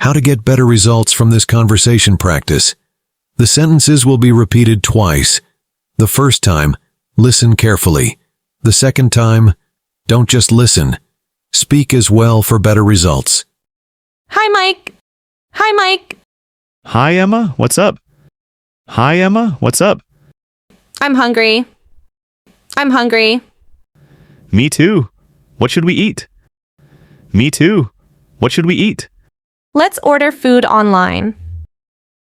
How to get better results from this conversation practice. The sentences will be repeated twice. The first time, listen carefully. The second time, don't just listen. Speak as well for better results. Hi, Mike. Hi, Mike. Hi, Emma. What's up? Hi, Emma. What's up? I'm hungry. I'm hungry. Me too. What should we eat? Me too. What should we eat? Let's order food online.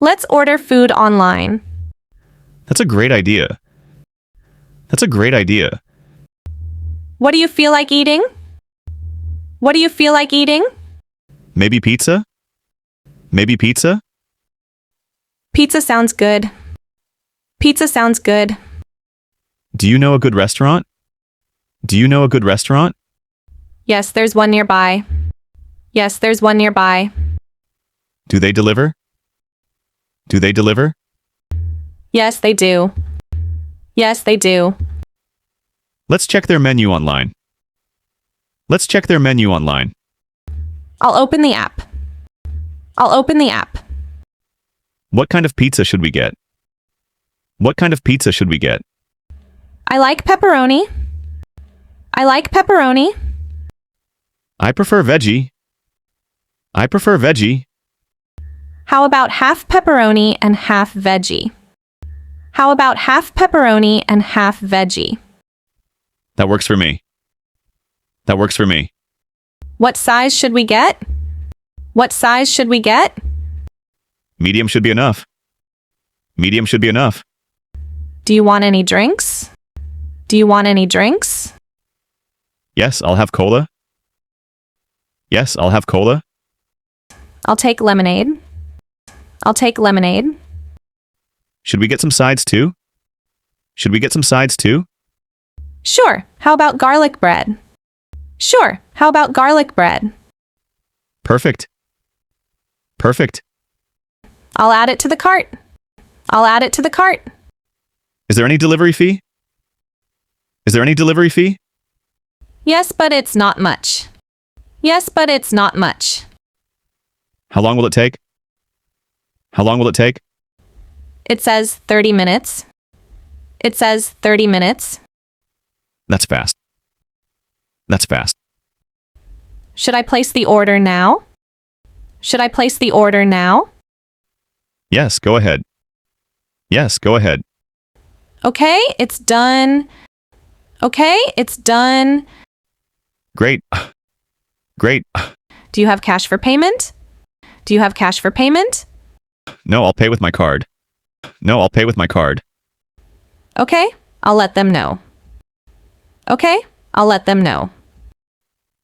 Let's order food online. That's a great idea. That's a great idea. What do you feel like eating? What do you feel like eating? Maybe pizza? Maybe pizza? Pizza sounds good. Pizza sounds good. Do you know a good restaurant? Do you know a good restaurant? Yes, there's one nearby. Yes, there's one nearby. Do they deliver? Do they deliver? Yes, they do. Yes, they do. Let's check their menu online. Let's check their menu online. I'll open the app. I'll open the app. What kind of pizza should we get? What kind of pizza should we get? I like pepperoni. I like pepperoni. I prefer veggie. I prefer veggie. How about half pepperoni and half veggie? How about half pepperoni and half veggie? That works for me. That works for me. What size should we get? What size should we get? Medium should be enough. Medium should be enough. Do you want any drinks? Do you want any drinks? Yes, I'll have cola. Yes, I'll have cola. I'll take lemonade. I'll take lemonade. Should we get some sides too? Should we get some sides too? Sure. How about garlic bread? Sure. How about garlic bread? Perfect. Perfect. I'll add it to the cart. I'll add it to the cart. Is there any delivery fee? Is there any delivery fee? Yes, but it's not much. Yes, but it's not much. How long will it take? How long will it take? It says 30 minutes. It says 30 minutes. That's fast. That's fast. Should I place the order now? Should I place the order now? Yes, go ahead. Yes, go ahead. Okay, it's done. Okay, it's done. Great. Great. Do you have cash for payment? Do you have cash for payment? No, I'll pay with my card. No, I'll pay with my card. Okay, I'll let them know. Okay, I'll let them know.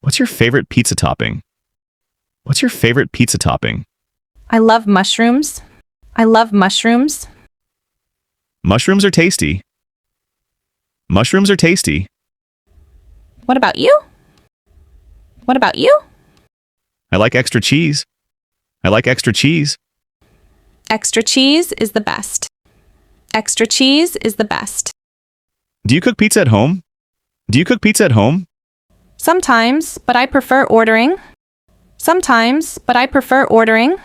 What's your favorite pizza topping? What's your favorite pizza topping? I love mushrooms. I love mushrooms. Mushrooms are tasty. Mushrooms are tasty. What about you? What about you? I like extra cheese. I like extra cheese. Extra cheese is the best. Extra cheese is the best. Do you cook pizza at home? Do you cook pizza at home? Sometimes, but I prefer ordering. Sometimes, but I prefer ordering.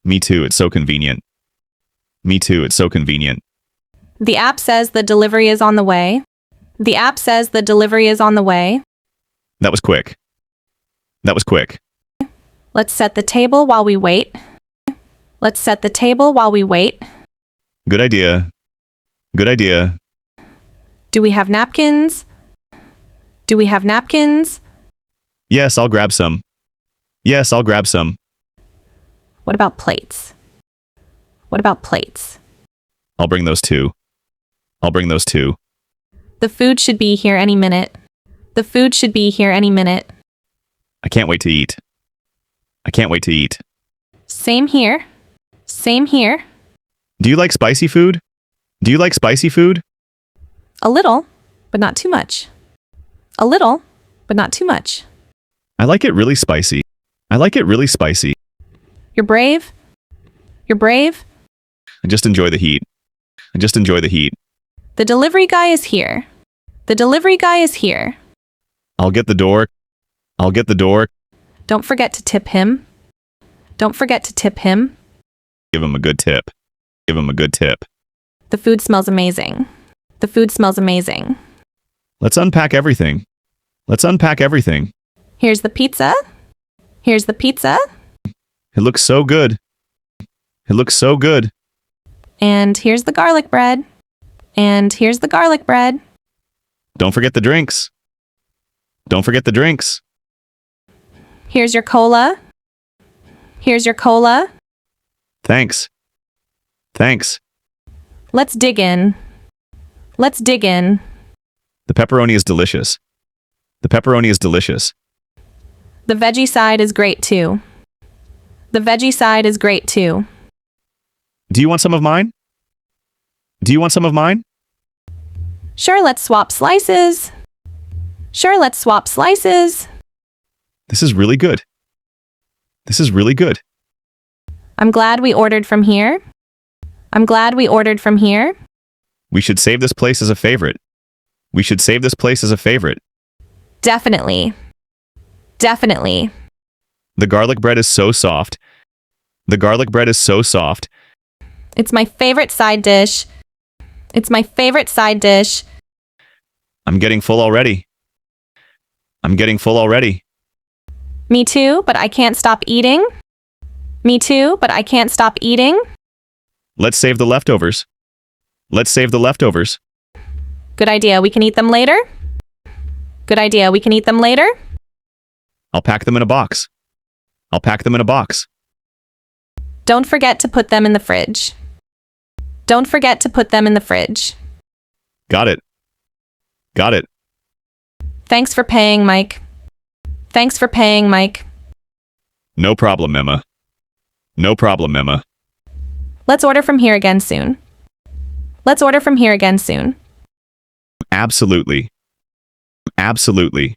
Me too, it's so convenient. Me too, it's so convenient. The app says the delivery is on the way. The app says the delivery is on the way. That was quick. That was quick. Let's set the table while we wait. Let's set the table while we wait. Good idea. Good idea. Do we have napkins? Do we have napkins? Yes, I'll grab some. Yes, I'll grab some. What about plates? What about plates? I'll bring those too. I'll bring those too. The food should be here any minute. The food should be here any minute. I can't wait to eat. I can't wait to eat. Same here. Same here. Do you like spicy food? Do you like spicy food? A little, but not too much. A little, but not too much. I like it really spicy. I like it really spicy. You're brave. You're brave. I just enjoy the heat. I just enjoy the heat. The delivery guy is here. The delivery guy is here. I'll get the door. I'll get the door. Don't forget to tip him. Don't forget to tip him. Give him a good tip. Give him a good tip. The food smells amazing. The food smells amazing. Let's unpack everything. Let's unpack everything. Here's the pizza. Here's the pizza. It looks so good. It looks so good. And here's the garlic bread. And here's the garlic bread. Don't forget the drinks. Don't forget the drinks. Here's your cola. Here's your cola. Thanks. Thanks. Let's dig in. Let's dig in. The pepperoni is delicious. The pepperoni is delicious. The veggie side is great too. The veggie side is great too. Do you want some of mine? Do you want some of mine? Sure, let's swap slices. Sure, let's swap slices. This is really good. This is really good. I'm glad we ordered from here. I'm glad we ordered from here. We should save this place as a favorite. We should save this place as a favorite. Definitely. Definitely. The garlic bread is so soft. The garlic bread is so soft. It's my favorite side dish. It's my favorite side dish. I'm getting full already. I'm getting full already. Me too, but I can't stop eating. Me too, but I can't stop eating. Let's save the leftovers. Let's save the leftovers. Good idea, we can eat them later. Good idea, we can eat them later. I'll pack them in a box. I'll pack them in a box. Don't forget to put them in the fridge. Don't forget to put them in the fridge. Got it. Got it. Thanks for paying, Mike. Thanks for paying, Mike. No problem, Emma. No problem, Emma. Let's order from here again soon. Let's order from here again soon. Absolutely. Absolutely.